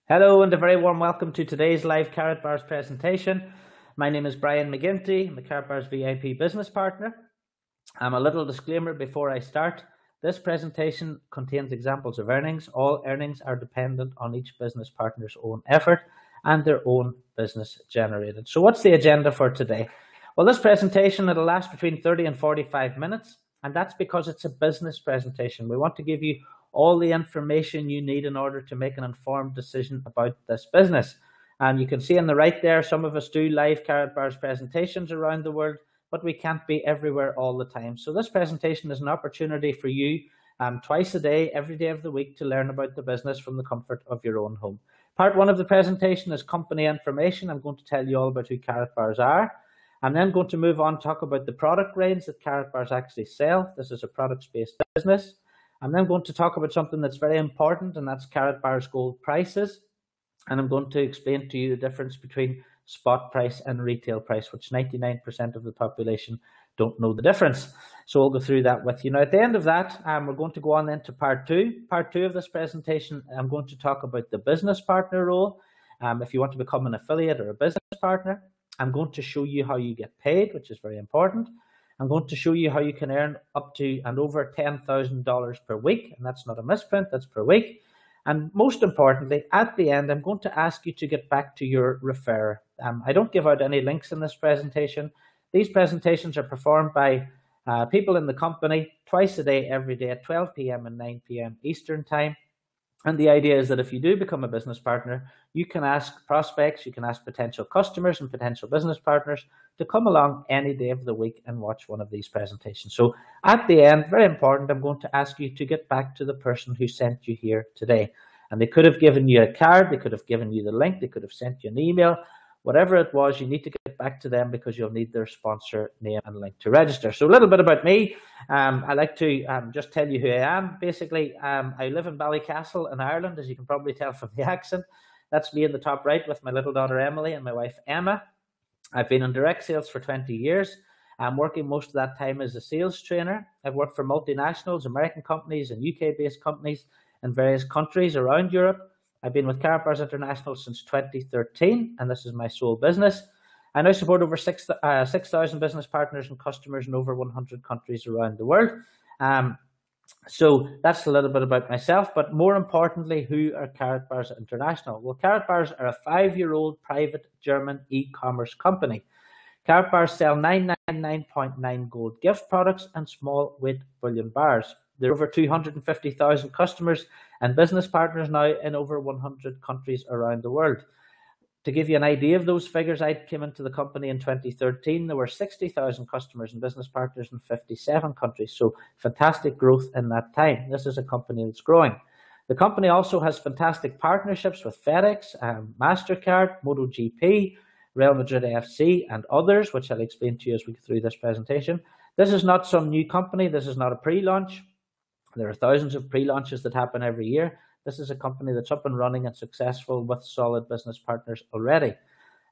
Hello and a very warm welcome to today's live Karatbars presentation. My name is Brian McGinty. I'm a Karatbars VIP business partner. A little disclaimer before I start. This presentation contains examples of earnings. All earnings are dependent on each business partner's own effort and their own business generated. So what's the agenda for today? Well, this presentation, it'll last between 30 and 45 minutes, and that's because it's a business presentation. We want to give you all the information you need in order to make an informed decision about this business. And you can see on the right there, some of us do live Karatbars presentations around the world, but we can't be everywhere all the time. So this presentation is an opportunity for you twice a day, every day of the week, to learn about the business from the comfort of your own home. Part one of the presentation is company information. I'm going to tell you all about who Karatbars are. I'm then going to move on to talk about the product range that Karatbars actually sell. This is a products-based business. I'm then going to talk about something that's very important, and that's Karatbars gold prices. And I'm going to explain to you the difference between spot price and retail price, which 99% of the population don't know the difference. So we'll go through that with you. Now, at the end of that, we're going to go on then to part two. Part two of this presentation, I'm going to talk about the business partner role. If you want to become an affiliate or a business partner, I'm going to show you how you get paid, which is very important. I'm going to show you how you can earn up to and over $10,000 per week, and that's not a misprint, that's per week. And most importantly, at the end, I'm going to ask you to get back to your referrer. I don't give out any links in this presentation. These presentations are performed by people in the company twice a day, every day at 12 p.m. and 9 p.m. Eastern Time. And the idea is that if you do become a business partner, you can ask prospects, you can ask potential customers and potential business partners to come along any day of the week and watch one of these presentations. So at the end, very important, I'm going to ask you to get back to the person who sent you here today. And they could have given you a card, they could have given you the link, they could have sent you an email. Whatever it was, you need to get back to them because you'll need their sponsor name and link to register. So a little bit about me. I like to just tell you who I am. Basically, I live in Ballycastle in Ireland, as you can probably tell from the accent. That's me in the top right with my little daughter Emily and my wife Emma. I've been in direct sales for 20 years. I'm working most of that time as a sales trainer. I've worked for multinationals, American companies and UK-based companies in various countries around Europe. I've been with Karatbars International since 2013, and this is my sole business. I now support over 6,000 business partners and customers in over 100 countries around the world. So that's a little bit about myself, but more importantly, who are Karatbars International? Well, Karatbars are a 5-year-old private German e-commerce company. Karatbars sell 999.9 gold gift products and small weight bullion bars. There are over 250,000 customers and business partners now in over 100 countries around the world. To give you an idea of those figures, I came into the company in 2013. There were 60,000 customers and business partners in 57 countries. So fantastic growth in that time. This is a company that's growing. The company also has fantastic partnerships with FedEx, MasterCard, MotoGP, Real Madrid AFC, and others, which I'll explain to you as we go through this presentation. This is not some new company. This is not a pre-launch. There are thousands of pre-launches that happen every year. This is a company that's up and running and successful with solid business partners already.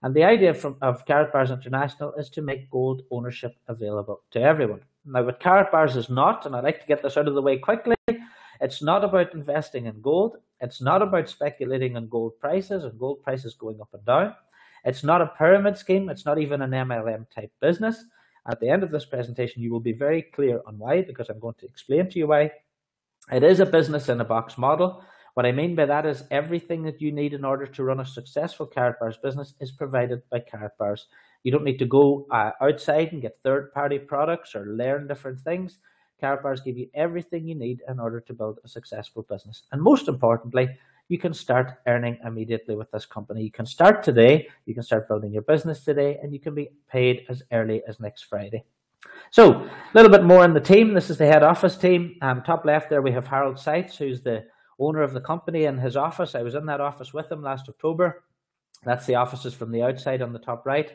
And the idea of Karatbars International is to make gold ownership available to everyone. Now, what Karatbars is not, and I'd like to get this out of the way quickly, it's not about investing in gold. It's not about speculating on gold prices and gold prices going up and down. It's not a pyramid scheme. It's not even an MLM type business. At the end of this presentation, you will be very clear on why, because I'm going to explain to you why. It is a business in a box model. What I mean by that is everything that you need in order to run a successful Karatbars business is provided by Karatbars. You don't need to go outside and get third-party products or learn different things. Karatbars give you everything you need in order to build a successful business. And most importantly, you can start earning immediately with this company. You can start today, you can start building your business today, and you can be paid as early as next Friday. So a little bit more on the team. This is the head office team. Top left there we have Harold Seitz, who's the owner of the company, in his office. I was in that office with him last October. That's the offices from the outside on the top right.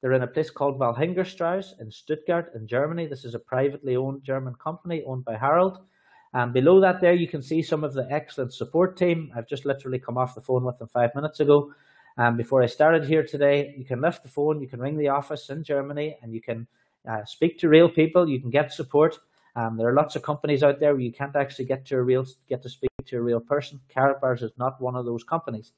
They're in a place called Walhingerstrasse in Stuttgart in Germany. This is a privately owned German company owned by Harold. And below that there you can see some of the excellent support team. I've just literally come off the phone with them 5 minutes ago. Before I started here today, you can lift the phone, you can ring the office in Germany, and you can speak to real people. You can get support. There are lots of companies out there where you can't actually get to speak to a real person. Karatbars is not one of those companies.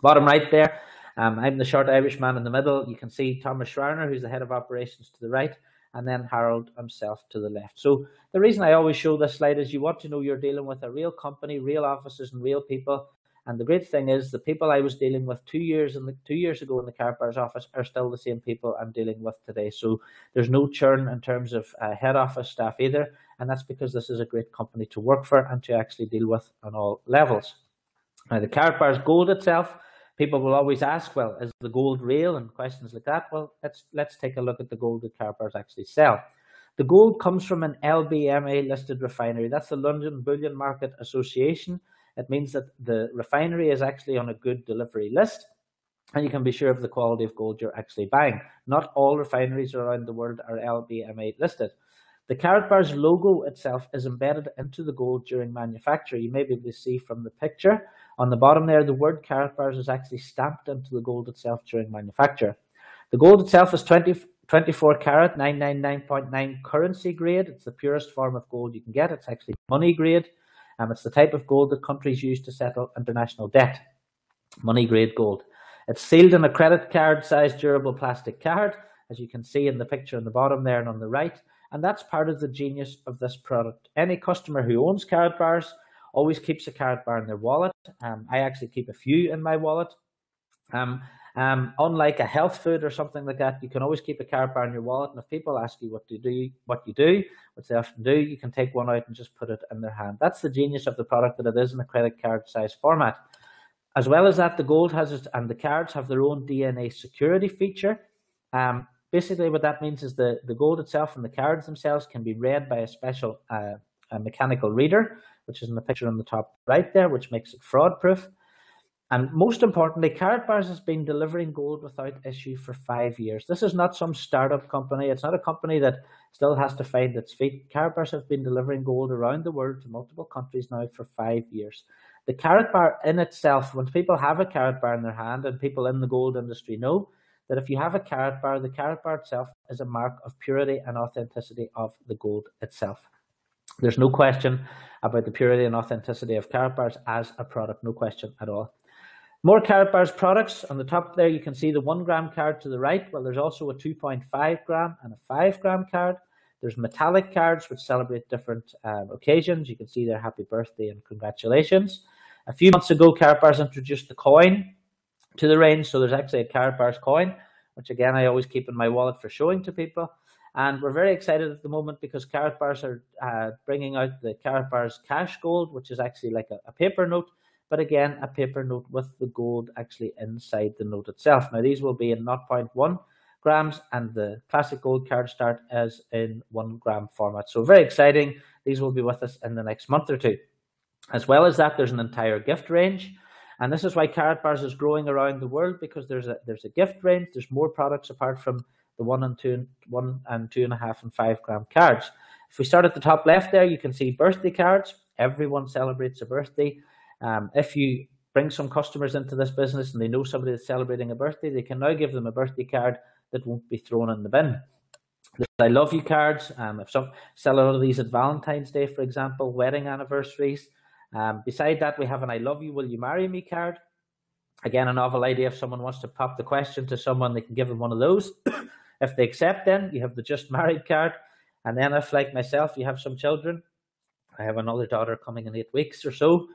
Bottom right there, I'm the short Irish man in the middle. You can see Thomas Schreiner, who's the head of operations, to the right, and then Harold himself to the left. So the reason I always show this slide is you want to know you're dealing with a real company, real offices, and real people. And the great thing is the people I was dealing with 2 years ago in the Karatbars office are still the same people I'm dealing with today. So there's no churn in terms of head office staff either, and that's because this is a great company to work for and to actually deal with on all levels. Now, the Karatbars gold itself, people will always ask, well, is the gold real, and questions like that. Well, let's take a look at the gold that Karatbars actually sell. The gold comes from an LBMA listed refinery. That's the London Bullion Market Association. It means that the refinery is actually on a good delivery list, and you can be sure of the quality of gold you're actually buying. Not all refineries around the world are LBMA listed. The Karatbars logo itself is embedded into the gold during manufacture. You may be able to see from the picture on the bottom there, the word Karatbars is actually stamped into the gold itself during manufacture. The gold itself is 24 karat, 999.9 currency grade. It's the purest form of gold you can get. It's actually money grade. It's the type of gold that countries use to settle international debt. Money grade gold. It's sealed in a credit card sized durable plastic card, as you can see in the picture on the bottom there and on the right. And that's part of the genius of this product. Any customer who owns Karatbars always keeps a Karatbar in their wallet. I actually keep a few in my wallet. Unlike a health food or something like that, you can always keep a Karatbar in your wallet. And if people ask you what they often do, you can take one out and just put it in their hand. That's the genius of the product, that it is in a credit card size format. As well as that, the gold has it, and the cards have their own DNA security feature. Basically, what that means is the gold itself and the cards themselves can be read by a special a mechanical reader, which is in the picture on the top right there, which makes it fraud-proof. And most importantly, Karatbars has been delivering gold without issue for 5 years. This is not some startup company. It's not a company that still has to find its feet. Karatbars have been delivering gold around the world to multiple countries now for 5 years. The Karatbar in itself, when people have a Karatbar in their hand, and people in the gold industry know that if you have a Karatbar, the Karatbar itself is a mark of purity and authenticity of the gold itself. There's no question about the purity and authenticity of Karatbars as a product, no question at all. More Karatbars products. On the top there, you can see the 1 gram card to the right. Well, there's also a 2.5 gram and a 5 gram card. There's metallic cards which celebrate different occasions. You can see their happy birthday and congratulations. A few months ago, Karatbars introduced the coin to the range. So there's actually a Karatbars coin, which again, I always keep in my wallet for showing to people. And we're very excited at the moment because Karatbars are bringing out the Karatbars Cash Gold, which is actually like a paper note, but again, a paper note with the gold actually inside the note itself. Now, these will be in 0.1 grams, and the classic gold card start as in 1 gram format. So very exciting. These will be with us in the next month or two. As well as that, there's an entire gift range. And this is why Karatbars is growing around the world, because there's a gift range. There's more products apart from the 1 and 2.5 and 5 gram cards. If we start at the top left there, you can see birthday cards. Everyone celebrates a birthday. If you bring some customers into this business and they know somebody that's celebrating a birthday, they can now give them a birthday card that won't be thrown in the bin. There's I love you cards. If some sell a lot of these at Valentine's Day, for example, wedding anniversaries. Beside that, we have an I love you, will you marry me card. Again, a novel idea. If someone wants to pop the question to someone, they can give them one of those. If they accept, then you have the just married card. And then if, like myself, you have some children, I have another daughter coming in 8 weeks or so,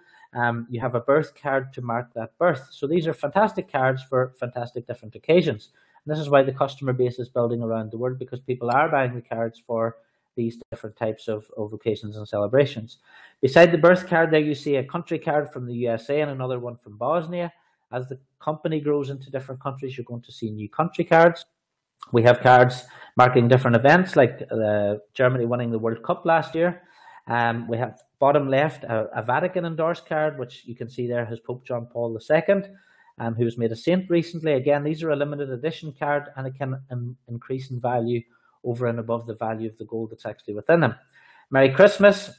you have a birth card to mark that birth. So these are fantastic cards for fantastic different occasions. And this is why the customer base is building around the world, because people are buying the cards for these different types of occasions and celebrations. Beside the birth card there, you see a country card from the USA and another one from Bosnia. As the company grows into different countries, you're going to see new country cards. We have cards marking different events, like Germany winning the World Cup last year. We have bottom left a Vatican endorsed card, which you can see there has Pope John Paul II, who was made a saint recently. Again, these are a limited edition card, and it can increase in value over and above the value of the gold that's actually within them. Merry Christmas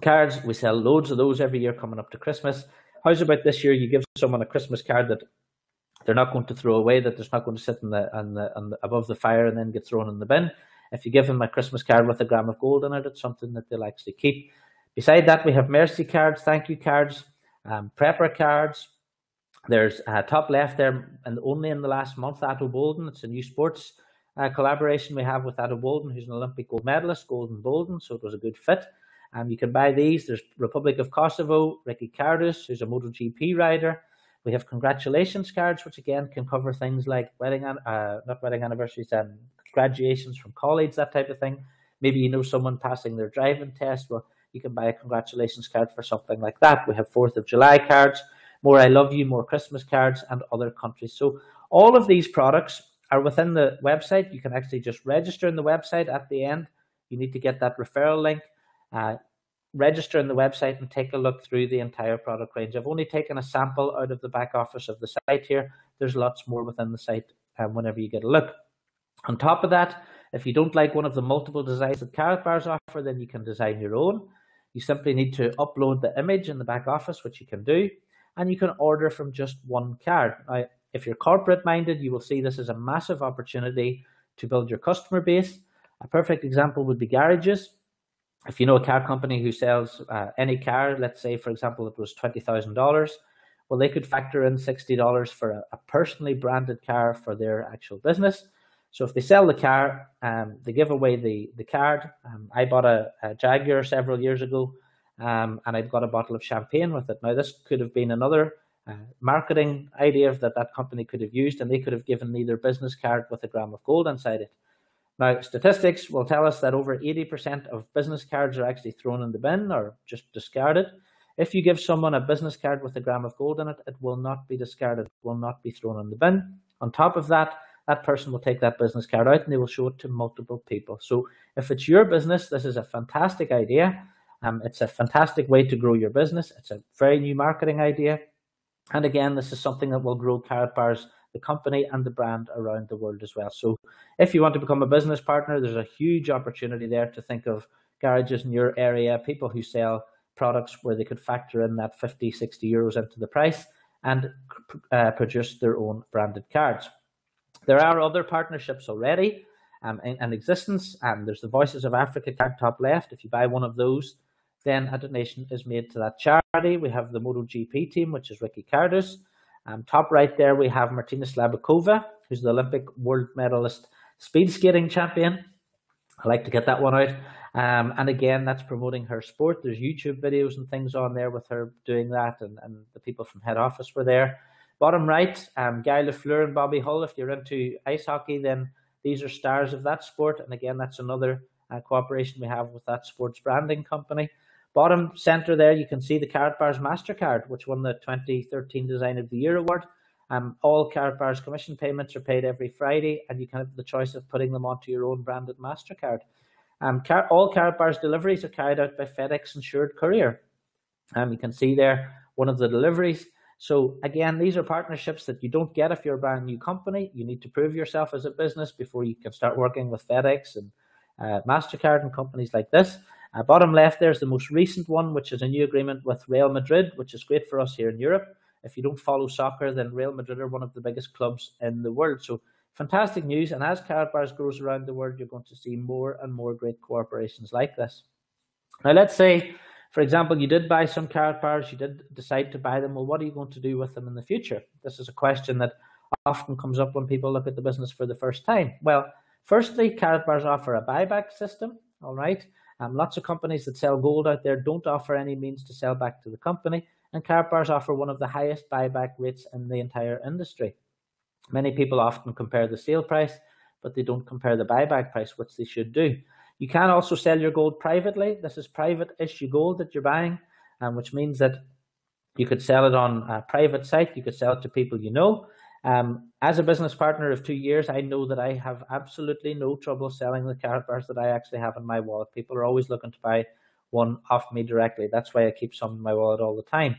cards. We sell loads of those every year coming up to Christmas. How's about this year? You give someone a Christmas card that they're not going to throw away, that there's not going to sit above the fire and then get thrown in the bin. If you give them a Christmas card with a gram of gold in it, it's something that they'll actually keep. Beside that, we have mercy cards, thank you cards, prepper cards, There's top left there, and only in the last month, Atto Bolden. It's a new sports collaboration we have with Atto Bolden, who's an Olympic gold medalist, Golden Bolden, so it was a good fit. You can buy these. There's Republic of Kosovo, Ricky Kardus, who's a MotoGP rider. We have congratulations cards, which again can cover things like not wedding anniversaries, graduations from college, that type of thing. Maybe you know someone passing their driving test. Well, you can buy a congratulations card for something like that. We have 4th of July cards, more I love you, more Christmas cards, and other countries. So all of these products are within the website. You can actually just register in the website at the end. You need to get that referral link, register in the website, and take a look through the entire product range. I've only taken a sample out of the back office of the site here. There's lots more within the site whenever you get a look. On top of that, if you don't like one of the multiple designs that Karatbars offer, then you can design your own. You simply need to upload the image in the back office, which you can do, and you can order from just one card. Now, if you're corporate minded, you will see this is a massive opportunity to build your customer base. A perfect example would be garages. If you know a car company who sells any car, let's say, for example, it was $20,000, well, they could factor in $60 for a personally branded car for their actual business. So if they sell the car, they give away the card. I bought a Jaguar several years ago, and I've got a bottle of champagne with it. Now, this could have been another marketing idea that company could have used, and they could have given me their business card with a gram of gold inside it. Now, statistics will tell us that over 80% of business cards are actually thrown in the bin or just discarded. If you give someone a business card with a gram of gold in it, it will not be discarded, it will not be thrown in the bin. On top of that, that person will take that business card out and they will show it to multiple people. So if it's your business, this is a fantastic idea. It's a fantastic way to grow your business. It's a very new marketing idea. And again, this is something that will grow Karatbars, the company and the brand, around the world as well. So if you want to become a business partner, there's a huge opportunity there to think of garages in your area, people who sell products where they could factor in that 50, 60 euros into the price and produce their own branded cards. There are other partnerships already in existence. There's the Voices of Africa card top left. If you buy one of those, then a donation is made to that charity. We have the MotoGP team, which is Ricky Kardus. Top right there, we have Martina Slabakova, who's the Olympic world medalist speed skating champion. I like to get that one out. And again, that's promoting her sport. There's YouTube videos and things on there with her doing that, and the people from head office were there. Bottom right, Guy Lafleur and Bobby Hull. If you're into ice hockey, then these are stars of that sport. And again, that's another cooperation we have with that sports branding company. Bottom center there, you can see the Karatbars MasterCard, which won the 2013 Design of the Year award. All Karatbars commission payments are paid every Friday, and you can have the choice of putting them onto your own branded MasterCard. All Karatbars deliveries are carried out by FedEx Insured Courier. You can see there one of the deliveries. So again, these are partnerships that you don't get if you're a brand new company. You need to prove yourself as a business before you can start working with FedEx and MasterCard and companies like this. Bottom left, there's the most recent one, which is a new agreement with Real Madrid, which is great for us here in Europe. If you don't follow soccer, then Real Madrid are one of the biggest clubs in the world. So fantastic news. And as Karatbars grows around the world, you're going to see more and more great cooperations like this. Now, let's say, for example, you did buy some Karatbars, you did decide to buy them. Well, what are you going to do with them in the future? This is a question that often comes up when people look at the business for the first time. Well, firstly, Karatbars offer a buyback system, all right? Lots of companies that sell gold out there don't offer any means to sell back to the company, and Karatbars offer one of the highest buyback rates in the entire industry. Many people often compare the sale price, but they don't compare the buyback price, which they should do. You can also sell your gold privately. This is private issue gold that you're buying, which means that you could sell it on a private site. You could sell it to people you know. As a business partner of 2 years, I know that I have absolutely no trouble selling the Karatbars that I actually have in my wallet. People are always looking to buy one off me directly. That's why I keep some in my wallet all the time.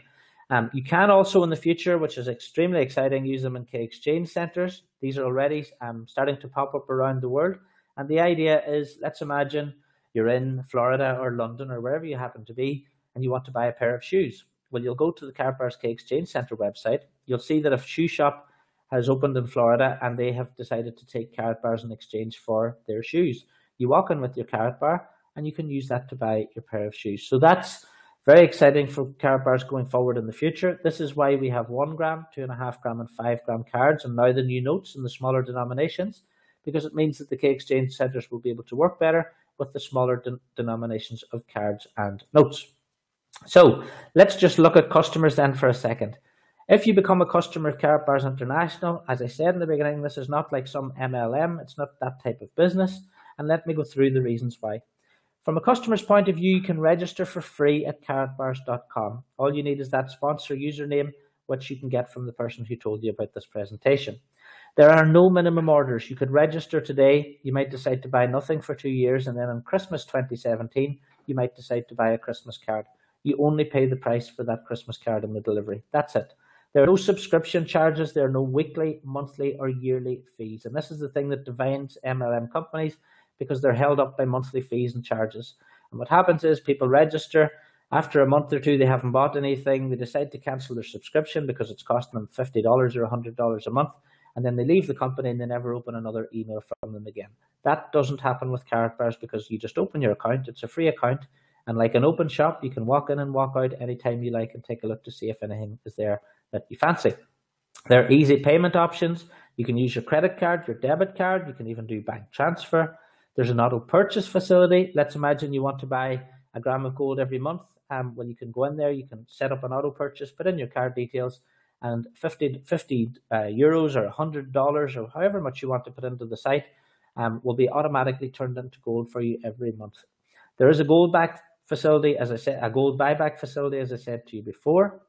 You can also in the future, which is extremely exciting, use them in K-exchange centers. These are already starting to pop up around the world. And the idea is, let's imagine you're in Florida or London or wherever you happen to be, and you want to buy a pair of shoes. Well, you'll go to the Karatbars K-exchange center website. You'll see that a shoe shop has opened in Florida and they have decided to take Karatbars in exchange for their shoes. You walk in with your Karatbar and you can use that to buy your pair of shoes. So that's Very exciting for Karatbars going forward in the future. This is why we have 1 gram, 2.5 gram, and 5 gram cards, and now the new notes in the smaller denominations, because it means that the key exchange centres will be able to work better with the smaller denominations of cards and notes. So let's just look at customers then for a second. If you become a customer of Karatbars International, as I said in the beginning, this is not like some MLM. It's not that type of business. And let me go through the reasons why. From a customer's point of view, you can register for free at karatbars.com. All you need is that sponsor username, which you can get from the person who told you about this presentation. There are no minimum orders. You could register today. You might decide to buy nothing for 2 years, and then on Christmas 2017, you might decide to buy a Christmas card. You only pay the price for that Christmas card and the delivery. That's it. There are no subscription charges. There are no weekly, monthly, or yearly fees. And this is the thing that divides MLM companies, because they're held up by monthly fees and charges. And what happens is people register. After a month or two, they haven't bought anything. They decide to cancel their subscription because it's costing them $50 or $100 a month. And then they leave the company and they never open another email from them again. That doesn't happen with Karatbars, because you just open your account. It's a free account. And like an open shop, you can walk in and walk out anytime you like and take a look to see if anything is there that you fancy. There are easy payment options. You can use your credit card, your debit card. You can even do bank transfer. There's an auto purchase facility. Let's imagine you want to buy a gram of gold every month. Well, you can go in there, you can set up an auto purchase, put in your card details, and 50 euros or $100 or however much you want to put into the site will be automatically turned into gold for you every month. There is a gold back facility, as I said, a gold buyback facility, as I said to you before.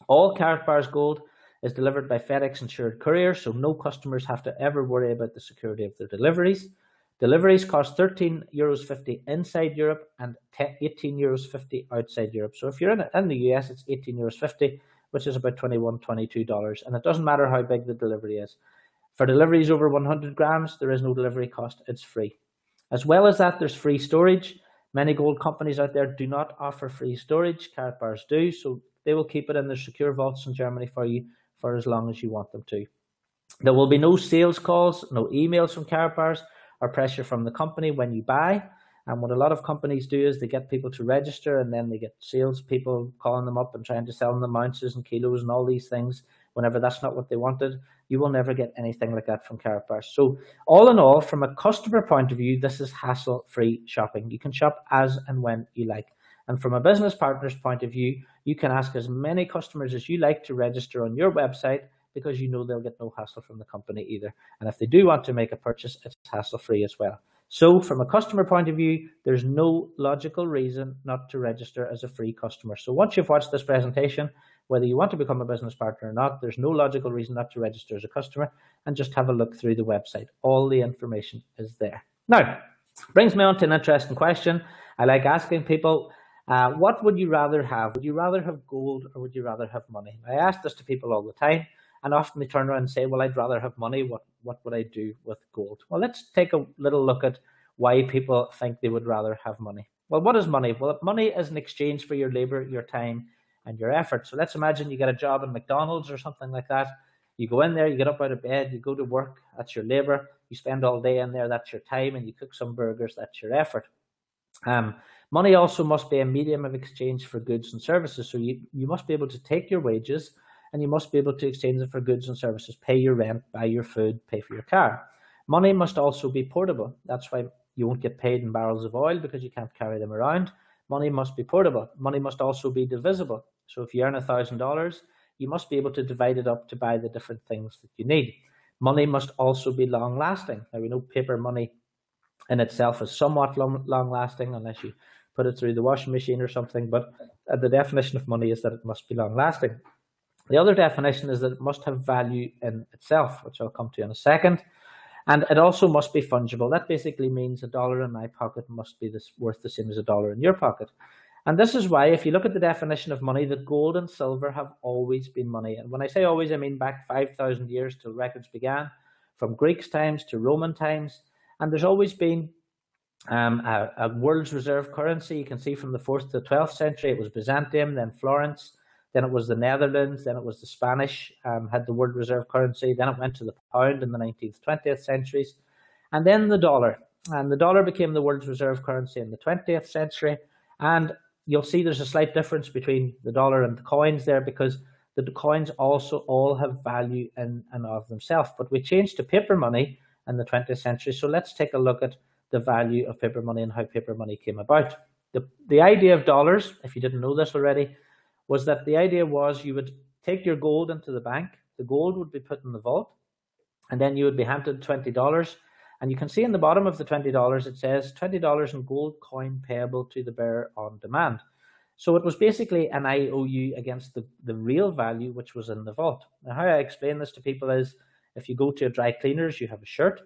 All Karatbars gold is delivered by FedEx insured couriers, so no customers have to ever worry about the security of their deliveries. Deliveries cost €13.50 inside Europe and €18.50 outside Europe. So if you're in the US, it's €18.50, which is about $21, $22. And it doesn't matter how big the delivery is. For deliveries over 100 grams, there is no delivery cost. It's free. As well as that, there's free storage. Many gold companies out there do not offer free storage. Karatbars do, so they will keep it in their secure vaults in Germany for you for as long as you want them to. There will be no sales calls, no emails from Karatbars, or pressure from the company when you buy. And what a lot of companies do is they get people to register, and then they get sales people calling them up and trying to sell them ounces and kilos and all these things whenever that's not what they wanted. You will never get anything like that from Karatbars. So all in all, from a customer point of view, this is hassle-free shopping. You can shop as and when you like. And from a business partner's point of view, you can ask as many customers as you like to register on your website, because you know they'll get no hassle from the company either. And if they do want to make a purchase, it's hassle-free as well. So from a customer point of view, there's no logical reason not to register as a free customer. So once you've watched this presentation, whether you want to become a business partner or not, there's no logical reason not to register as a customer, and just have a look through the website. All the information is there. Now, brings me on to an interesting question. I like asking people, what would you rather have? Would you rather have gold or would you rather have money? I ask this to people all the time, and often they turn around and say, well, I'd rather have money. What would I do with gold? Well, let's take a little look at why people think they would rather have money. Well, what is money? Well, money is an exchange for your labor, your time, and your effort. So let's imagine you get a job in McDonald's or something like that. You go in there, you get up out of bed, you go to work, that's your labor. You spend all day in there, that's your time, and you cook some burgers, that's your effort. Money also must be a medium of exchange for goods and services. So you must be able to take your wages and you must be able to exchange it for goods and services, pay your rent, buy your food, pay for your car. Money must also be portable. That's why you won't get paid in barrels of oil, because you can't carry them around. Money must be portable. Money must also be divisible. So if you earn $1,000, you must be able to divide it up to buy the different things that you need. Money must also be long-lasting. Now, we know paper money in itself is somewhat long-lasting, unless you put it through the washing machine or something, but the definition of money is that it must be long-lasting. The other definition is that it must have value in itself, which I'll come to in a second. And it also must be fungible. That basically means $1 in my pocket must be worth the same as $1 in your pocket. And this is why, if you look at the definition of money, that gold and silver have always been money. And when I say always, I mean back 5,000 years till records began, from Greek times to Roman times. And there's always been a world's reserve currency. You can see from the 4th to the 12th century, it was Byzantium, then Florence. Then it was the Netherlands, then it was the Spanish, had the world reserve currency. Then it went to the pound in the 19th, 20th centuries. And then the dollar. And the dollar became the world's reserve currency in the 20th century. And you'll see there's a slight difference between the dollar and the coins there, because the coins also all have value in and of themselves. But we changed to paper money in the 20th century. So let's take a look at the value of paper money and how paper money came about. The idea of dollars, if you didn't know this already, was that the idea was you would take your gold into the bank, the gold would be put in the vault, and then you would be handed $20. And you can see in the bottom of the $20, it says $20 in gold coin payable to the bearer on demand. So it was basically an IOU against the real value, which was in the vault. Now, how I explain this to people is, if you go to a dry cleaners, you have a shirt.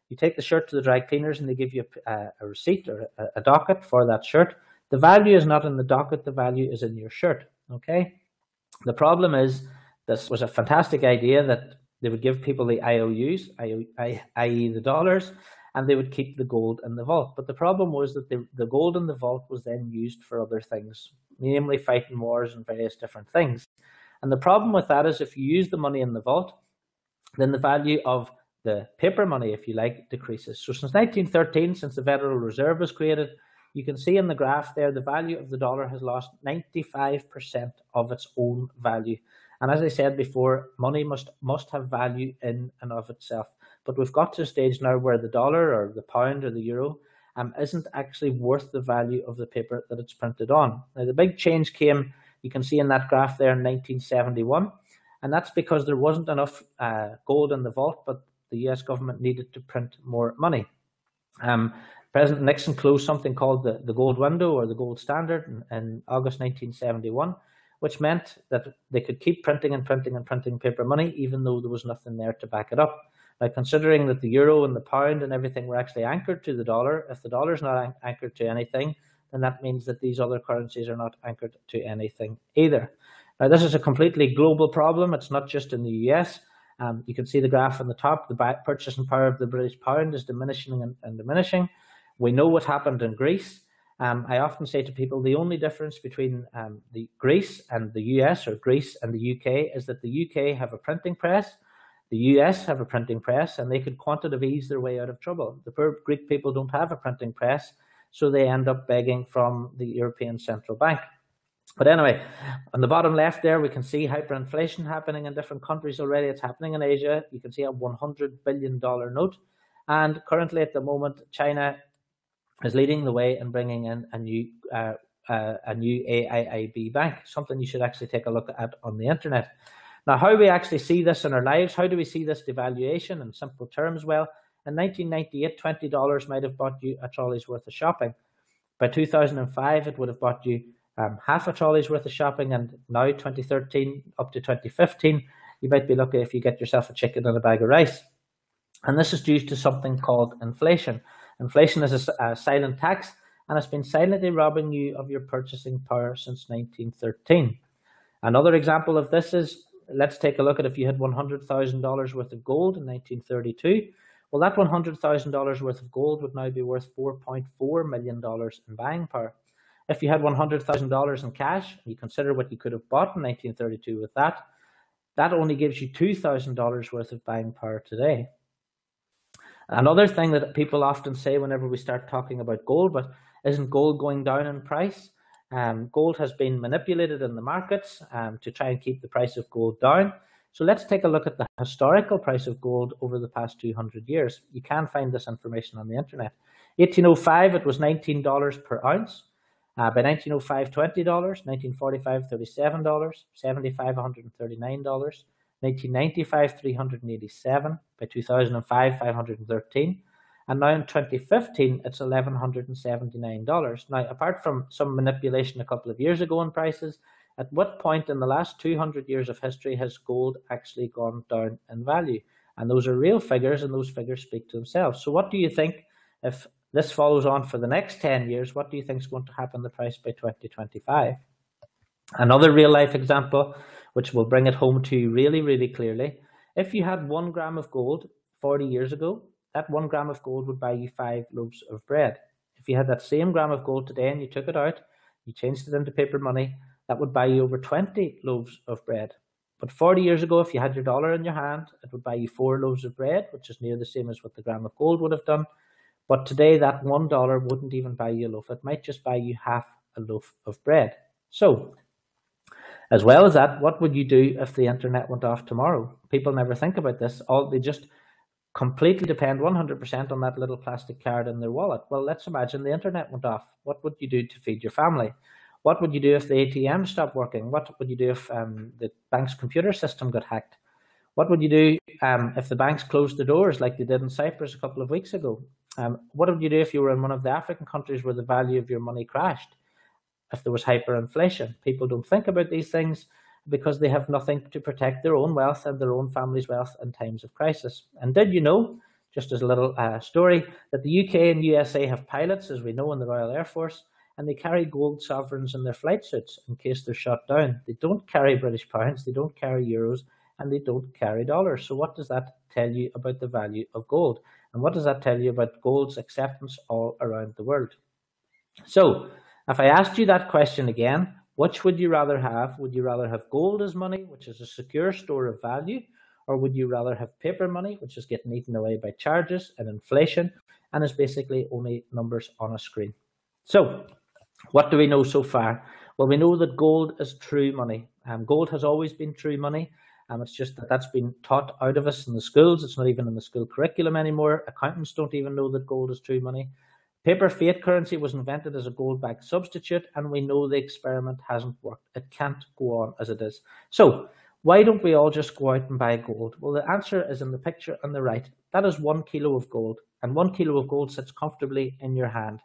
You take the shirt to the dry cleaners and they give you a receipt or a docket for that shirt. The value is not in the docket, the value is in your shirt, okay? The problem is, this was a fantastic idea that they would give people the IOUs, i.e. the dollars, and they would keep the gold in the vault. But the problem was that the gold in the vault was then used for other things, namely fighting wars and various different things. And the problem with that is, if you use the money in the vault, then the value of the paper money, if you like, decreases. So since 1913, since the Federal Reserve was created, you can see in the graph there, the value of the dollar has lost 95% of its own value. And as I said before, money must have value in and of itself. But we've got to a stage now where the dollar or the pound or the euro isn't actually worth the value of the paper that it's printed on. Now, the big change came, you can see in that graph there, in 1971. And that's because there wasn't enough gold in the vault, but the US government needed to print more money. President Nixon closed something called the gold window or the gold standard in August 1971, which meant that they could keep printing and printing and printing paper money, even though there was nothing there to back it up. Now, considering that the euro and the pound and everything were actually anchored to the dollar, if the dollar is not anchored to anything, then that means that these other currencies are not anchored to anything either. Now, this is a completely global problem. It's not just in the US. You can see the graph on the top. The purchasing power of the British pound is diminishing and diminishing. We know what happened in Greece. I often say to people, the only difference between the Greece and the US, or Greece and the UK, is that the UK have a printing press, the US have a printing press, and they could quantitative ease their way out of trouble. The poor Greek people don't have a printing press, so they end up begging from the European Central Bank. But anyway, on the bottom left there, we can see hyperinflation happening in different countries already. It's happening in Asia. You can see a $100 billion note. And currently at the moment, China is leading the way in bringing in a new AIIB bank, something you should actually take a look at on the internet. Now, how we actually see this in our lives, how do we see this devaluation in simple terms? Well, in 1998, $20 might have bought you a trolley's worth of shopping. By 2005, it would have bought you half a trolley's worth of shopping, and now 2013 up to 2015, you might be lucky if you get yourself a chicken and a bag of rice. And this is due to something called inflation. Inflation is a silent tax, and it's been silently robbing you of your purchasing power since 1913. Another example of this is, let's take a look at if you had $100,000 worth of gold in 1932. Well, that $100,000 worth of gold would now be worth $4.4 million in buying power. If you had $100,000 in cash, and you consider what you could have bought in 1932 with that, that only gives you $2,000 worth of buying power today. Another thing that people often say whenever we start talking about gold, but isn't gold going down in price? Gold has been manipulated in the markets to try and keep the price of gold down. So let's take a look at the historical price of gold over the past 200 years. You can find this information on the internet. 1805, it was $19 per ounce. By 1905, $20, 1945, $37, 75, $139, 1995, $387, by 2005, $513, and now in 2015, it's $1,179. Now, apart from some manipulation a couple of years ago in prices, at what point in the last 200 years of history has gold actually gone down in value? And those are real figures, and those figures speak to themselves. So what do you think, if this follows on for the next 10 years, what do you think is going to happen to the price by 2025? Another real life example, which will bring it home to you really, really clearly. If you had 1 gram of gold 40 years ago, that 1 gram of gold would buy you 5 loaves of bread. If you had that same gram of gold today and you took it out, you changed it into paper money, that would buy you over 20 loaves of bread. But 40 years ago, if you had your dollar in your hand, it would buy you 4 loaves of bread, which is near the same as what the gram of gold would have done. But today, that $1 wouldn't even buy you a loaf. It might just buy you half a loaf of bread. So, as well as that, what would you do if the internet went off tomorrow? People never think about this. They just completely depend 100% on that little plastic card in their wallet. Well, let's imagine the internet went off. What would you do to feed your family? What would you do if the ATM stopped working? What would you do if the bank's computer system got hacked? What would you do if the banks closed the doors like they did in Cyprus a couple of weeks ago? What would you do if you were in one of the African countries where the value of your money crashed? If there was hyperinflation? People don't think about these things because they have nothing to protect their own wealth and their own family's wealth in times of crisis. And did you know, just as a little story, that the UK and USA have pilots, as we know, in the Royal Air Force, and they carry gold sovereigns in their flight suits in case they're shot down. They don't carry British pounds, they don't carry euros, and they don't carry dollars. So what does that tell you about the value of gold? And what does that tell you about gold's acceptance all around the world? So, if I asked you that question again, which would you rather have? Would you rather have gold as money, which is a secure store of value, or would you rather have paper money, which is getting eaten away by charges and inflation, and is basically only numbers on a screen? So, what do we know so far? Well, we know that gold is true money. Gold has always been true money. It's just that that's been taught out of us in the schools. It's not even in the school curriculum anymore. Accountants don't even know that gold is true money. Paper fiat currency was invented as a gold-backed substitute, and we know the experiment hasn't worked. It can't go on as it is. So, why don't we all just go out and buy gold? Well, the answer is in the picture on the right. That is 1 kilo of gold, and 1 kilo of gold sits comfortably in your hand.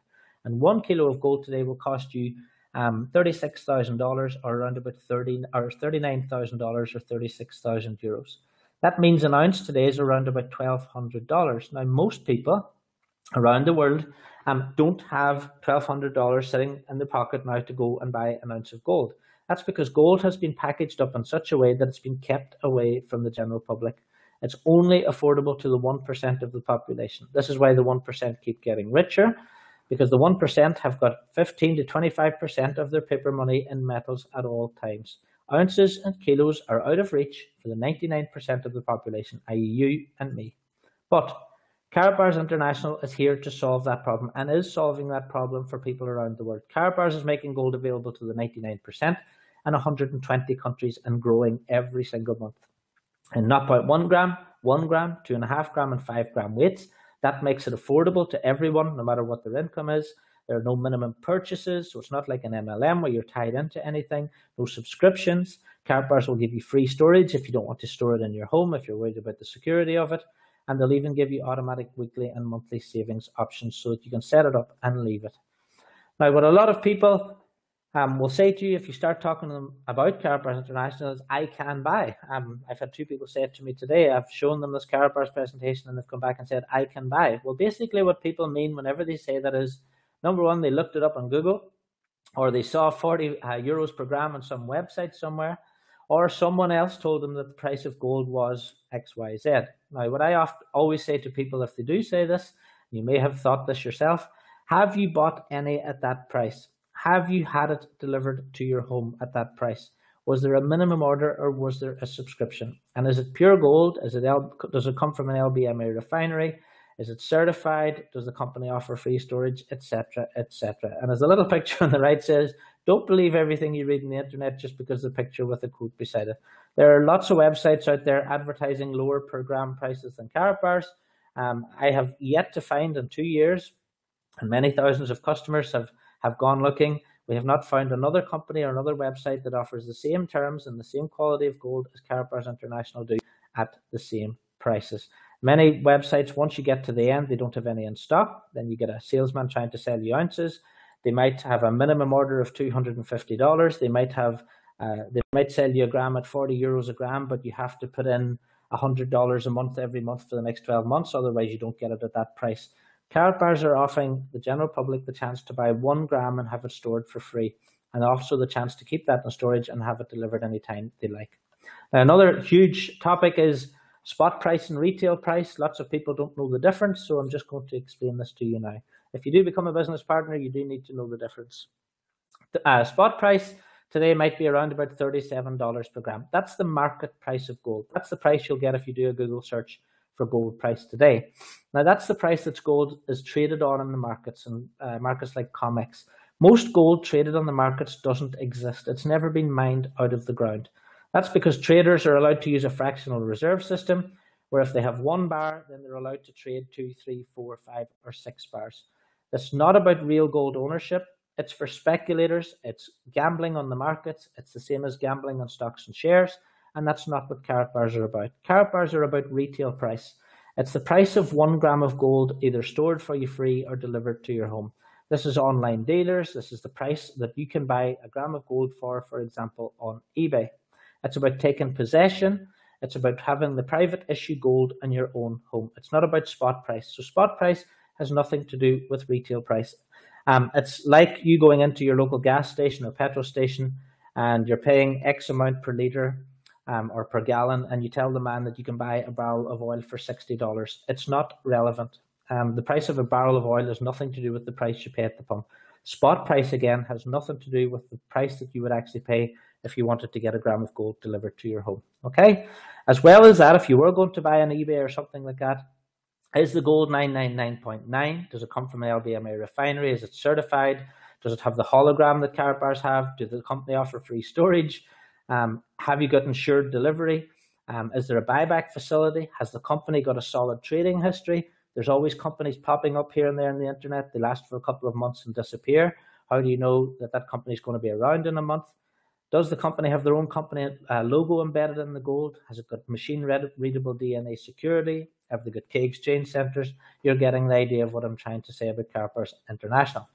And 1 kilo of gold today will cost you $36,000, or around about $39,000, or 36,000 euros. That means an ounce today is around about $1,200. Now, most people around the world don't have $1,200 sitting in their pocket now to go and buy an ounce of gold. That's because gold has been packaged up in such a way that it's been kept away from the general public. It's only affordable to the 1% of the population. This is why the 1% keep getting richer, because the 1% have got 15 to 25% of their paper money in metals at all times. Ounces and kilos are out of reach for the 99% of the population, i.e. you and me. But Karatbars International is here to solve that problem, and is solving that problem for people around the world. Karatbars is making gold available to the 99% in 120 countries and growing every single month. In 0.1 gram, 1 gram, 2.5 gram, and 5 gram weights. That makes it affordable to everyone, no matter what their income is. There are no minimum purchases, so it's not like an MLM where you're tied into anything. No subscriptions. Karatbars will give you free storage if you don't want to store it in your home, if you're worried about the security of it. And they'll even give you automatic weekly and monthly savings options so that you can set it up and leave it. Now, what a lot of people will say to you if you start talking to them about Karatbars International is, I can buy. I've had 2 people say it to me today. I've shown them this Karatbars presentation and they've come back and said, I can buy. Well, basically what people mean whenever they say that is, number one, they looked it up on Google, or they saw 40 euros per gram on some website somewhere, or someone else told them that the price of gold was XYZ. Now, what I always say to people if they do say this, you may have thought this yourself, have you bought any at that price? Have you had it delivered to your home at that price? Was there a minimum order, or was there a subscription? And is it pure gold? Does it come from an LBMA refinery? Is it certified? Does the company offer free storage, etc., etc.? And as the little picture on the right says, don't believe everything you read on the internet just because the picture with a quote beside it. There are lots of websites out there advertising lower per gram prices than Karatbars. I have yet to find in 2 years, and many thousands of customers have gone looking. We have not found another company or another website that offers the same terms and the same quality of gold as Karatbars International do at the same prices. Many websites, once you get to the end, they don't have any in stock. Then you get a salesman trying to sell you ounces. They might have a minimum order of $250. They might sell you a gram at 40 euros a gram, but you have to put in $100 a month every month for the next 12 months. Otherwise, you don't get it at that price. Karatbars are offering the general public the chance to buy 1 gram and have it stored for free, and also the chance to keep that in storage and have it delivered anytime they like. Now, another huge topic is spot price and retail price. Lots of people don't know the difference, so I'm just going to explain this to you now. If you do become a business partner, you do need to know the difference. The spot price today might be around about $37 per gram. That's the market price of gold. That's the price you'll get if you do a Google search for gold price today. Now, that's the price that gold is traded on in the markets, and markets like COMEX. Most gold traded on the markets doesn't exist. It's never been mined out of the ground. That's because traders are allowed to use a fractional reserve system, where if they have 1 bar, then they're allowed to trade 2, 3, 4, 5, or 6 bars. It's not about real gold ownership. It's for speculators. It's gambling on the markets. It's the same as gambling on stocks and shares. And that's not what Karatbars are about. Karatbars are about retail price. It's the price of 1 gram of gold, either stored for you free or delivered to your home. This is online dealers. This is the price that you can buy a gram of gold for example, on eBay. It's about taking possession. It's about having the private issue gold in your own home. It's not about spot price. So spot price has nothing to do with retail price. It's like you going into your local gas station or petrol station and you're paying X amount per litre or per gallon, and you tell the man that you can buy a barrel of oil for $60. It's not relevant. The price of a barrel of oil has nothing to do with the price you pay at the pump. Spot price, again, has nothing to do with the price that you would actually pay if you wanted to get a gram of gold delivered to your home. Okay? As well as that, if you were going to buy on eBay or something like that, is the gold 999.9? Does it come from an LBMA refinery? Is it certified? Does it have the hologram that Karatbars have? Do the company offer free storage? Have you got insured delivery? Is there a buyback facility? Has the company got a solid trading history? There's always companies popping up here and there on the internet. They last for a couple of months and disappear. How do you know that that company is going to be around in a month? Does the company have their own company logo embedded in the gold? Has it got machine-readable DNA security? Have they got key exchange centers? You're getting the idea of what I'm trying to say about Karatbars International.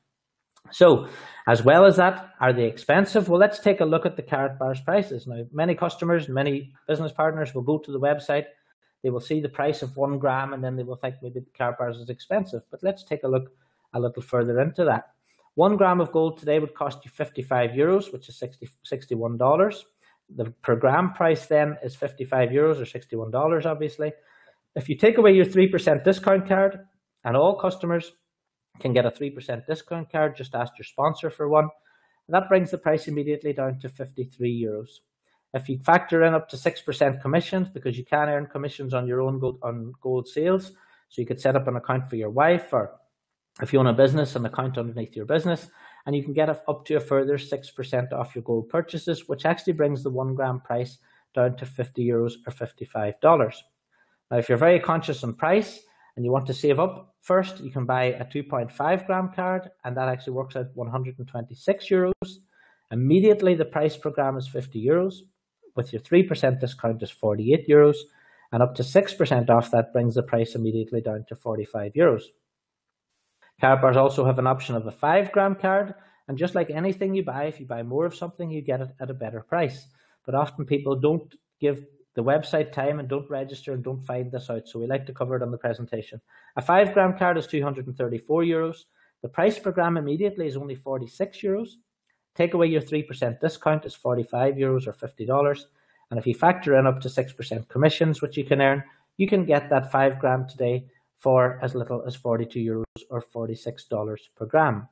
So, as well as that, are they expensive? Well, let's take a look at the Karatbars prices. Now, many customers, many business partners will go to the website. They will see the price of 1 gram and then they will think maybe Karatbars is expensive. But let's take a look a little further into that. 1 gram of gold today would cost you 55 euros, which is $61. The per gram price then is 55 euros or $61, obviously. If you take away your 3% discount card, and all customers can get a 3% discount card, just ask your sponsor for one, that brings the price immediately down to 53 euros. If you factor in up to 6% commissions, because you can earn commissions on your own gold sales, so you could set up an account for your wife, or if you own a business, an account underneath your business, and you can get up to a further 6% off your gold purchases, which actually brings the 1 gram price down to 50 euros or $55. Now, if you're very conscious on price and you want to save up first, you can buy a 2.5 gram card, and that actually works out 126 euros. Immediately, the price per gram is 50 euros. With your 3% discount is 48 euros, and up to 6% off that brings the price immediately down to 45 euros. Karatbars also have an option of a 5 gram card, and just like anything you buy, if you buy more of something, you get it at a better price. But often people don't give the website time and don't register and don't find this out, so we like to cover it on the presentation. A 5 gram card is 234 euros. The price per gram immediately is only 46 euros. Take away your 3% discount is 45 euros or $50. And if you factor in up to 6% commissions, which you can earn, you can get that 5 gram today for as little as 42 euros or $46 per gram.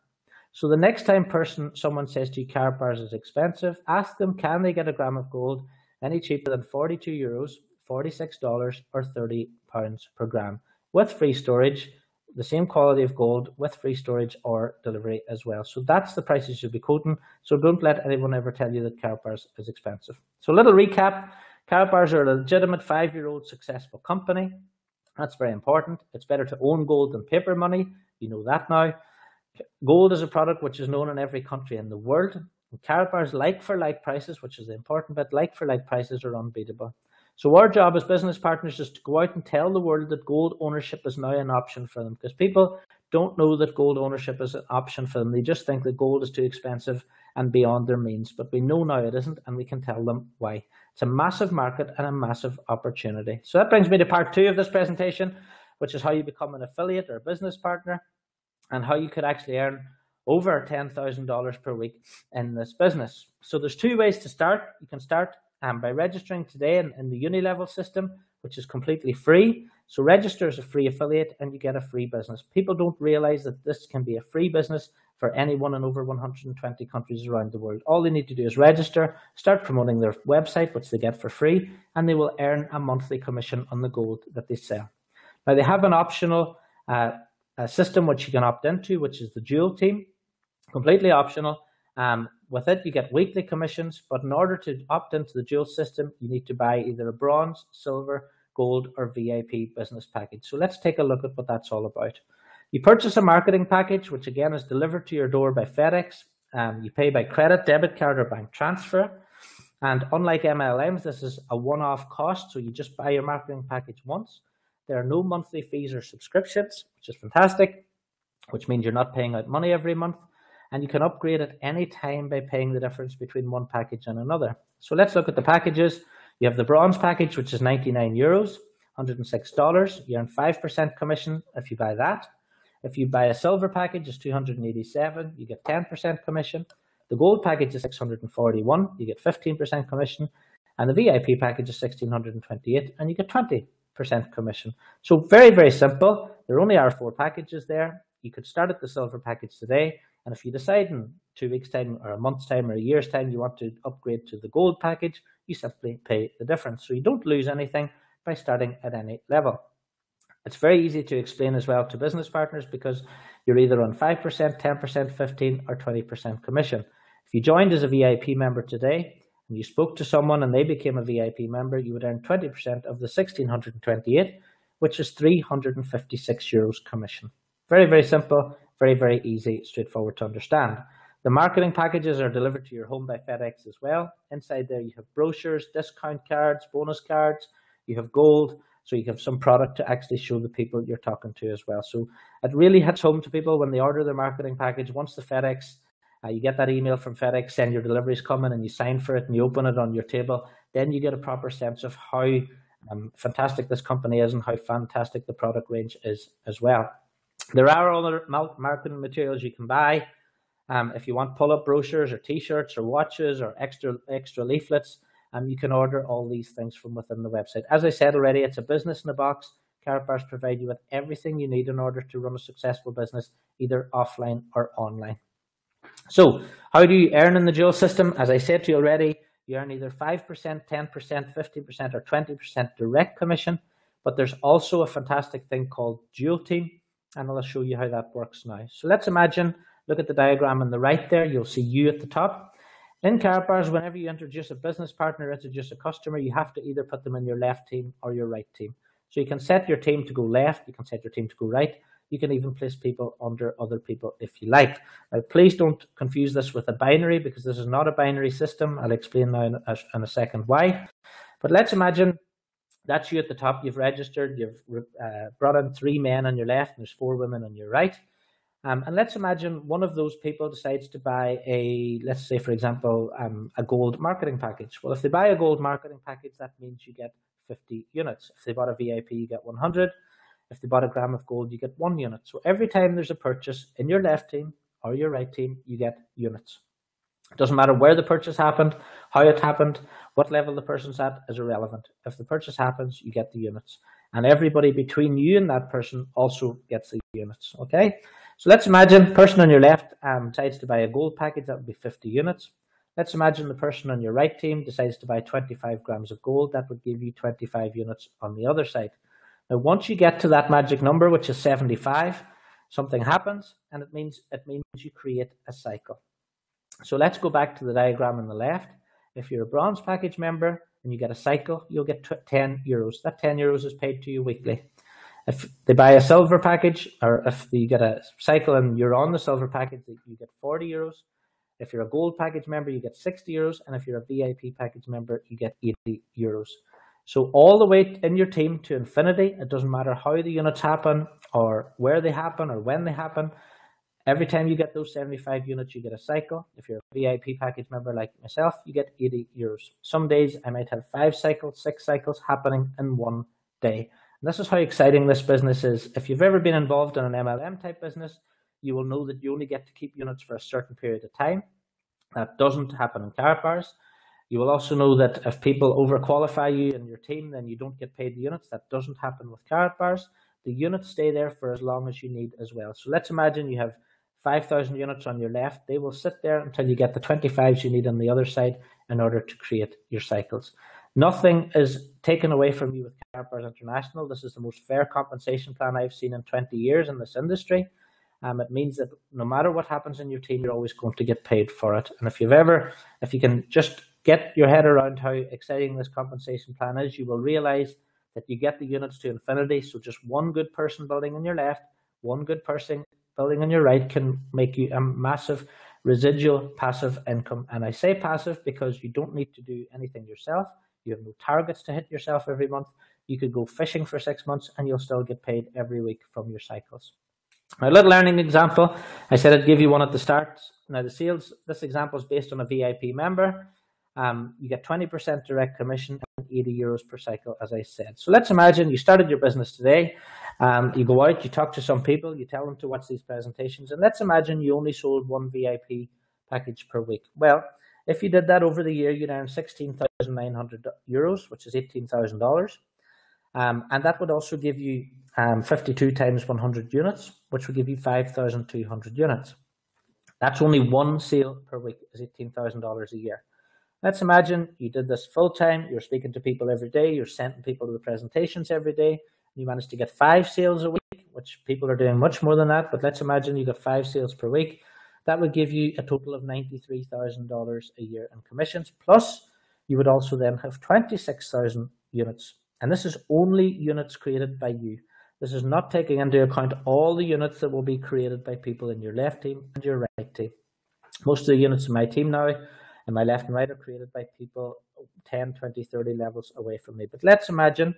So the next time someone says to you Karatbars is expensive, ask them, can they get a gram of gold any cheaper than 42 euros, $46 or £30 per gram with free storage, the same quality of gold with free storage or delivery as well. So that's the prices you'll be quoting. So don't let anyone ever tell you that Karatbars is expensive. So a little recap, Karatbars are a legitimate 5-year-old successful company. That's very important. It's better to own gold than paper money. You know that now. Gold is a product which is known in every country in the world. And Karatbars like-for-like prices, which is the important bit, like-for-like prices are unbeatable. So our job as business partners is to go out and tell the world that gold ownership is now an option for them, because people don't know that gold ownership is an option for them. They just think that gold is too expensive and beyond their means, but we know now it isn't, and we can tell them why. It's a massive market and a massive opportunity. So that brings me to part 2 of this presentation, which is how you become an affiliate or a business partner and how you could actually earn over $10,000 per week in this business. So there's 2 ways to start. You can start by registering today in the uni-level system, which is completely free. So register as a free affiliate and you get a free business. People don't realize that this can be a free business for anyone in over 120 countries around the world. All they need to do is register, start promoting their website, which they get for free, and they will earn a monthly commission on the gold that they sell. Now, they have an optional system which you can opt into, which is the Jewel team. completely optional. With it, you get weekly commissions, but in order to opt into the dual system, you need to buy either a bronze, silver, gold, or VIP business package. So let's take a look at what that's all about. You purchase a marketing package, which again is delivered to your door by FedEx. You pay by credit, debit card, or bank transfer. And unlike MLMs, this is a one-off cost, so you just buy your marketing package once. There are no monthly fees or subscriptions, which is fantastic, which means you're not paying out money every month. And you can upgrade at any time by paying the difference between one package and another. So let's look at the packages. You have the bronze package, which is €99, $106. You earn 5% commission if you buy that. If you buy a silver package, it's $287. You get 10% commission. The gold package is $641. You get 15% commission. And the VIP package is $1,628, and you get 20% commission. So very, very simple. There only are 4 packages there. You could start at the silver package today. And if you decide in 2 weeks' time or a month's time or a year's time you want to upgrade to the gold package, you simply pay the difference. So you don't lose anything by starting at any level. It's very easy to explain as well to business partners because you're either on 5%, 10%, 15% or 20% commission. If you joined as a VIP member today and you spoke to someone and they became a VIP member, you would earn 20% of the $1,628, which is €356 commission. Very, very simple. Very, very easy, straightforward to understand. The marketing packages are delivered to your home by FedEx as well. Inside there, you have brochures, discount cards, bonus cards. You have gold, so you have some product to actually show the people you're talking to as well. So it really hits home to people when they order their marketing package. Once the FedEx, you get that email from FedEx saying your delivery is coming and you sign for it and you open it on your table, then you get a proper sense of how fantastic this company is and how fantastic the product range is as well. There are other marketing materials you can buy. If you want pull-up brochures or T-shirts or watches or extra leaflets, you can order all these things from within the website. As I said already, it's a business in a box. Karatbars provide you with everything you need in order to run a successful business, either offline or online. So how do you earn in the dual system? As I said to you already, you earn either 5%, 10%, 15% or 20% direct commission, but there's also a fantastic thing called dual team. And I'll show you how that works now. So let's imagine, look at the diagram on the right there, you'll see you at the top. In Karatbars, whenever you introduce a business partner, introduce a customer, you have to either put them in your left team or your right team. So you can set your team to go left, you can set your team to go right, you can even place people under other people if you like. Now, please don't confuse this with a binary because this is not a binary system. I'll explain now in a second why. But let's imagine that's you at the top. You've registered, you've brought in 3 men on your left and there's 4 women on your right. And let's imagine one of those people decides to buy let's say, for example, a gold marketing package. Well, if they buy a gold marketing package, that means you get 50 units. If they bought a VIP, you get 100. If they bought a gram of gold, you get 1 unit. So every time there's a purchase in your left team or your right team, you get units. It doesn't matter where the purchase happened, how it happened, what level the person's at is irrelevant. If the purchase happens, you get the units. And everybody between you and that person also gets the units, okay? So let's imagine person on your left decides to buy a gold package, that would be 50 units. Let's imagine the person on your right team decides to buy 25 grams of gold, that would give you 25 units on the other side. Now, once you get to that magic number, which is 75, something happens, and it means you create a cycle. So let's go back to the diagram on the left. If you're a bronze package member and you get a cycle, you'll get €10. That €10 is paid to you weekly. If they buy a silver package, or if you get a cycle and you're on the silver package, you get €40. If you're a gold package member, you get €60. And if you're a VIP package member, you get €80. So all the way in your team to infinity, it doesn't matter how the units happen or where they happen or when they happen. Every time you get those 75 units, you get a cycle. If you're a VIP package member like myself, you get €80. Some days I might have 5 cycles, 6 cycles happening in one day. And this is how exciting this business is. If you've ever been involved in an MLM type business, you will know that you only get to keep units for a certain period of time. That doesn't happen in Karatbars. You will also know that if people overqualify you in your team, then you don't get paid the units. That doesn't happen with Karatbars. The units stay there for as long as you need as well. So let's imagine you have 5,000 units on your left. They will sit there until you get the 25s you need on the other side in order to create your cycles. Nothing is taken away from you with Karatbars International. This is the most fair compensation plan I've seen in 20 years in this industry. It means that no matter what happens in your team, you're always going to get paid for it. And if you can just get your head around how exciting this compensation plan is, you will realize that you get the units to infinity. So just one good person building on your left, one good person building on your right can make you a massive residual passive income. And I say passive because you don't need to do anything yourself. You have no targets to hit yourself every month. You could go fishing for 6 months and you'll still get paid every week from your cycles. Now, a little learning example. I said I'd give you one at the start. Now, this example is based on a VIP member. You get 20% direct commission and €80 per cycle, as I said. So let's imagine you started your business today. You go out, you talk to some people, you tell them to watch these presentations, and let's imagine you only sold one VIP package per week. Well, if you did that over the year, you'd earn €16,900, which is $18,000. And that would also give you 52 times 100 units, which would give you 5,200 units. That's only one sale per week, is $18,000 a year. Let's imagine you did this full time, you're speaking to people every day, you're sending people to the presentations every day, you managed to get 5 sales a week, which people are doing much more than that, but let's imagine you got 5 sales per week. That would give you a total of $93,000 a year in commissions, plus you would also then have 26,000 units. And this is only units created by you. This is not taking into account all the units that will be created by people in your left team and your right team. Most of the units in my team now, and my left and right, are created by people 10, 20, 30 levels away from me. But let's imagine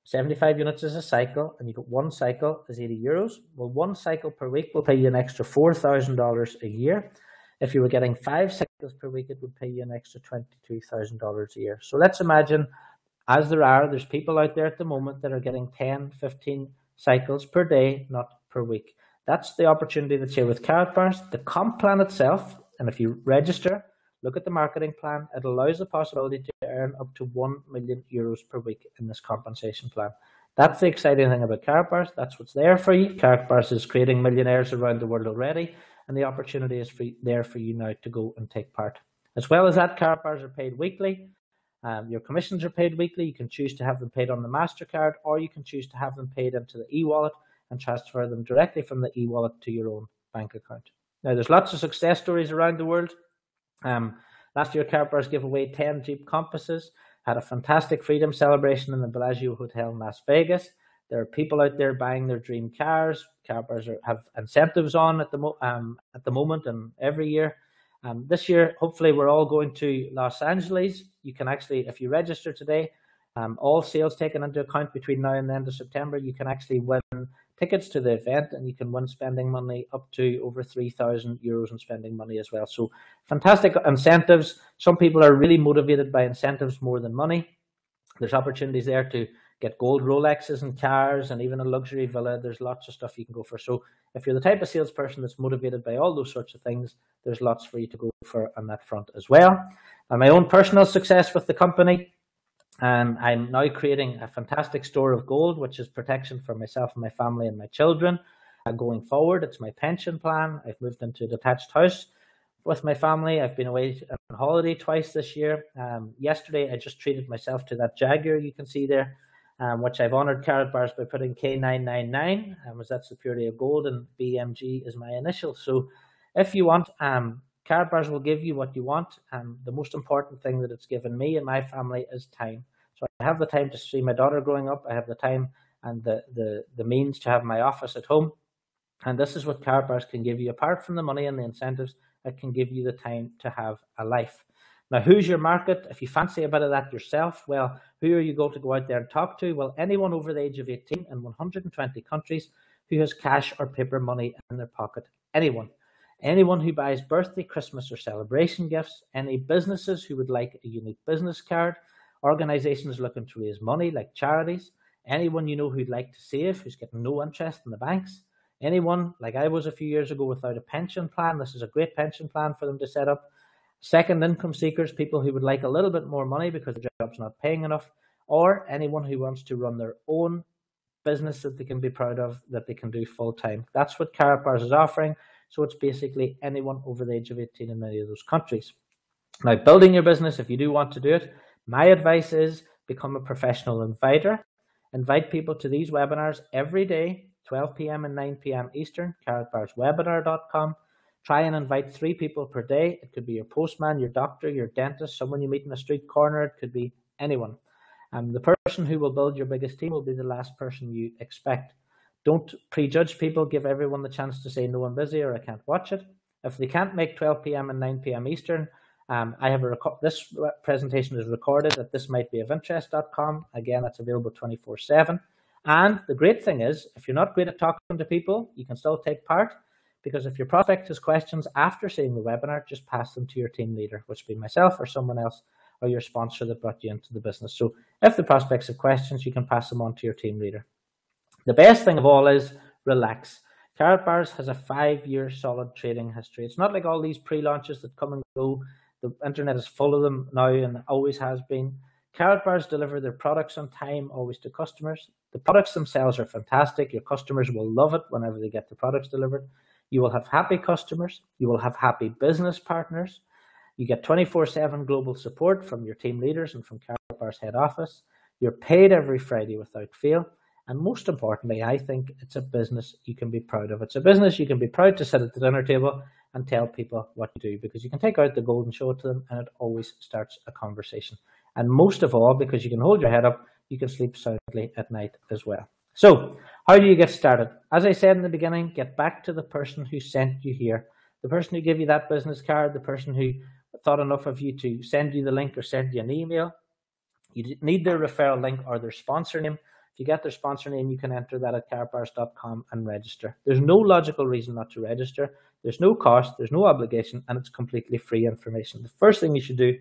75 units is a cycle, and you got one cycle is €80. Well, one cycle per week will pay you an extra $4,000 a year. If you were getting 5 cycles per week, it would pay you an extra $22,000 a year. So let's imagine, as there's people out there at the moment that are getting 10, 15 cycles per day, not per week. That's the opportunity that's here with Karatbars. The comp plan itself, and if you register, look at the marketing plan, it allows the possibility to earn up to €1 million per week in this compensation plan. That's the exciting thing about Karatbars. That's what's there for you. Karatbars is creating millionaires around the world already, and the opportunity is there for you now to go and take part. As well as that, Karatbars are paid weekly. Your commissions are paid weekly. You can choose to have them paid on the MasterCard, or you can choose to have them paid into the e-wallet and transfer them directly from the e-wallet to your own bank account. Now, there's lots of success stories around the world. Last year, Karatbars gave away 10 Jeep Compasses, had a fantastic freedom celebration in the Bellagio Hotel in Las Vegas. There are people out there buying their dream cars. Karatbars have incentives on at the moment and every year. This year, hopefully, we're all going to Los Angeles. You can actually, if you register today, all sales taken into account between now and the end of September, you can actually win tickets to the event, and you can win spending money up to over €3,000 in spending money as well. So fantastic incentives. Some people are really motivated by incentives more than money. There's opportunities there to get gold Rolexes and cars and even a luxury villa. There's lots of stuff you can go for. So if you're the type of salesperson that's motivated by all those sorts of things, there's lots for you to go for on that front as well. And my own personal success with the company, I'm now creating a fantastic store of gold, which is protection for myself and my family and my children. Going forward, it's my pension plan. I've moved into a detached house with my family. I've been away on holiday twice this year. Yesterday, I just treated myself to that Jaguar you can see there, which I've honoured Karatbars by putting K999, as that's the purity of gold, and BMG is my initial. So if you want, Karatbars will give you what you want. The most important thing that it's given me and my family is time. So I have the time to see my daughter growing up. I have the time and the means to have my office at home. And this is what Karatbars can give you. Apart from the money and the incentives, it can give you the time to have a life. Now, who's your market? If you fancy a bit of that yourself, well, who are you going to go out there and talk to? Well, anyone over the age of 18 in 120 countries who has cash or paper money in their pocket. Anyone. Anyone who buys birthday, Christmas, or celebration gifts. Any businesses who would like a unique business card. Organizations looking to raise money like charities. Anyone you know who'd like to save, who's getting no interest in the banks. Anyone, like I was a few years ago, without a pension plan. This is a great pension plan for them to set up. Second income seekers, people who would like a little bit more money because the job's not paying enough. Or anyone who wants to run their own business that they can be proud of, that they can do full time. That's what Karatbars is offering. So it's basically anyone over the age of 18 in many of those countries. Now, building your business, if you do want to do it, my advice is become a professional inviter. Invite people to these webinars every day, 12 p.m. and 9 p.m. Eastern, karatbarswebinar.com. Try and invite 3 people per day. It could be your postman, your doctor, your dentist, someone you meet in a street corner. It could be anyone. The person who will build your biggest team will be the last person you expect. Don't prejudge people. Give everyone the chance to say, no, I'm busy or I can't watch it. If they can't make 12 p.m. and 9 p.m. Eastern, I have this presentation is recorded at thismightbeofinterest.com. Again, it's available 24/7. And the great thing is, if you're not great at talking to people, you can still take part, because if your prospect has questions after seeing the webinar, just pass them to your team leader, which would be myself or someone else, or your sponsor that brought you into the business. So if the prospects have questions, you can pass them on to your team leader. The best thing of all is relax. Karatbars has a 5-year solid trading history. It's not like all these pre-launches that come and go. The internet is full of them now and always has been. Karatbars deliver their products on time, always to customers. The products themselves are fantastic. Your customers will love it whenever they get the products delivered. You will have happy customers. You will have happy business partners. You get 24/7 global support from your team leaders and from Karatbars head office. You're paid every Friday without fail. And most importantly, I think it's a business you can be proud of. It's a business you can be proud to sit at the dinner table and tell people what you do, because you can take out the gold and show it to them, and it always starts a conversation. And most of all, because you can hold your head up, you can sleep soundly at night as well. So how do you get started? As I said in the beginning, get back to the person who sent you here, the person who gave you that business card, the person who thought enough of you to send you the link or send you an email. You need their referral link or their sponsor name. If you get their sponsor name, you can enter that at karatbars.com and register. There's no logical reason not to register. There's no cost, there's no obligation, and it's completely free information. The first thing you should do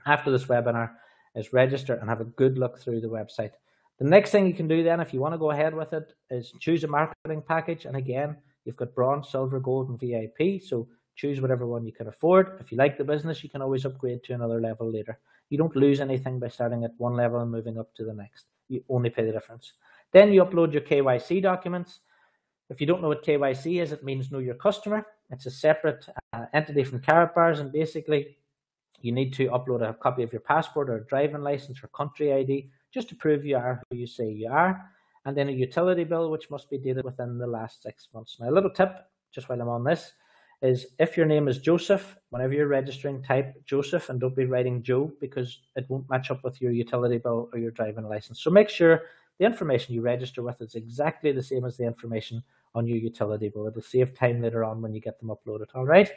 after this webinar is register and have a good look through the website. The next thing you can do then, if you want to go ahead with it, is choose a marketing package. And again, you've got bronze, silver, gold, and VIP. So choose whatever one you can afford. If you like the business, you can always upgrade to another level later. You don't lose anything by starting at one level and moving up to the next. You only pay the difference. Then you upload your KYC documents. If you don't know what KYC is, it means know your customer. It's a separate entity from Karatbars, and basically you need to upload a copy of your passport or a driving license or country ID just to prove you are who you say you are. And then a utility bill, which must be dated within the last 6 months. Now, a little tip, just while I'm on this, is if your name is Joseph, whenever you're registering, type Joseph and don't be writing Joe, because it won't match up with your utility bill or your driving license. So make sure the information you register with is exactly the same as the information on your utility bill. It'll save time later on when you get them uploaded. All right.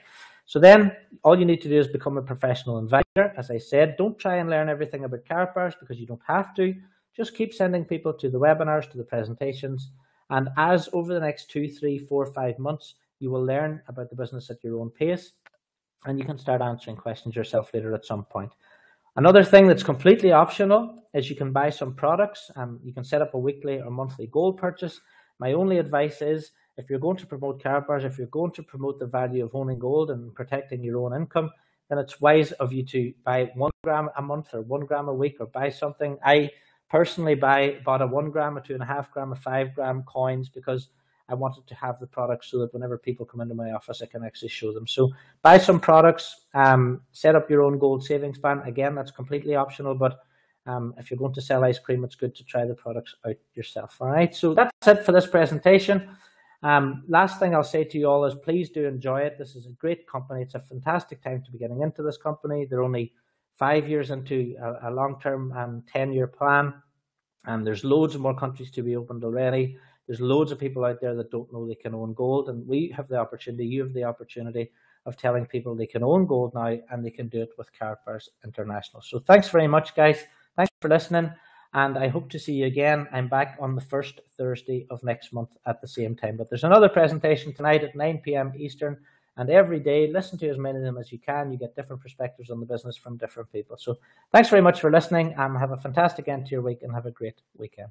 So then all you need to do is become a professional inviter. As I said, don't try and learn everything about Karatbars, because you don't have to. Just keep sending people to the webinars, to the presentations. And as over the next 2, 3, 4, 5 months, you will learn about the business at your own pace, and you can start answering questions yourself later at some point. Another thing that's completely optional is you can buy some products. You can set up a weekly or monthly gold purchase. My only advice is, if you're going to promote Karatbars, if you're going to promote the value of owning gold and protecting your own income, then it's wise of you to buy 1 gram a month or 1 gram a week, or buy something. I personally bought a 1 gram, a 2.5 gram, a 5 gram coins, because I wanted to have the products so that whenever people come into my office, I can actually show them. So buy some products, set up your own gold savings plan. Again, that's completely optional, but if you're going to sell ice cream, it's good to try the products out yourself. All right, so that's it for this presentation. Last thing I'll say to you all is, please do enjoy it. This is a great company. It's a fantastic time to be getting into this company. They're only 5 years into a long-term 10-year plan, and there's loads of more countries to be opened already. There's loads of people out there that don't know they can own gold, and we have the opportunity, you have the opportunity of telling people they can own gold now, and they can do it with Karatbars International. So thanks very much, guys. Thanks for listening, and I hope to see you again. I'm back on the first Thursday of next month at the same time, but there's another presentation tonight at 9 p.m. Eastern, and every day, listen to as many of them as you can. You get different perspectives on the business from different people. So thanks very much for listening, and have a fantastic end to your week, and have a great weekend.